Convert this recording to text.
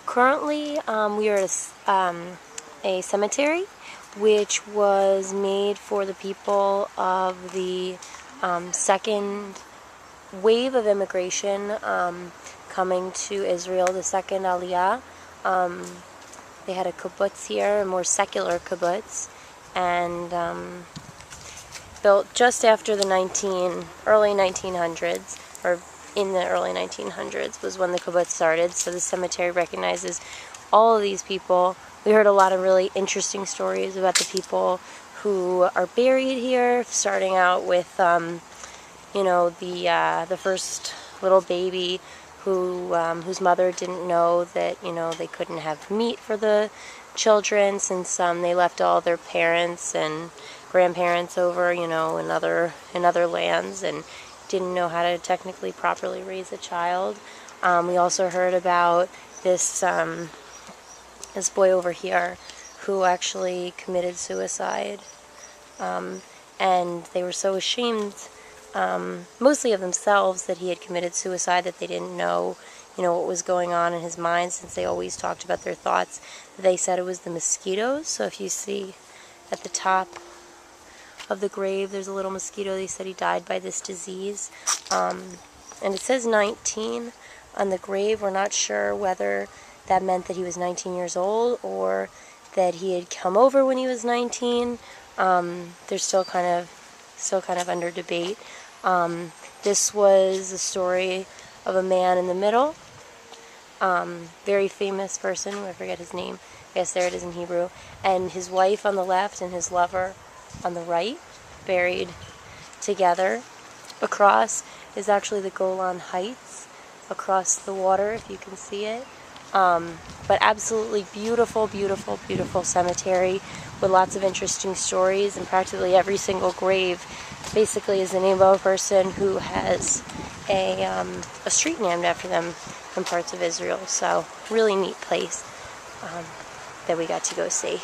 Currently, we are at a cemetery which was made for the people of the second wave of immigration coming to Israel, the second Aliyah. They had a kibbutz here, a more secular kibbutz, and built just after the early 1900s, or in the early 1900s was when the kibbutz started. So the cemetery recognizes all of these people. We heard a lot of really interesting stories about the people who are buried here, starting out with the first little baby whose mother didn't know that they couldn't have meat for the children since they left all their parents and grandparents over in other lands and didn't know how to technically properly raise a child. We also heard about this boy over here who actually committed suicide, and they were so ashamed, mostly of themselves, that he had committed suicide, that they didn't know what was going on in his mind, since they always talked about their thoughts. They said it was the mosquitoes. So if you see at the top of the grave, there's a little mosquito. They said he died by this disease. And it says 19 on the grave. We're not sure whether that meant that he was 19 years old or that he had come over when he was 19. They're still kind of under debate. This was the story of a man in the middle, very famous person. I forget his name. I guess there it is in Hebrew. And his wife on the left and his lover on the right, buried together. Across is actually the Golan Heights, across the water, if you can see it. But absolutely beautiful, beautiful, beautiful cemetery with lots of interesting stories, and practically every single grave basically is the name of a person who has a street named after them in parts of Israel. So really neat place that we got to go see.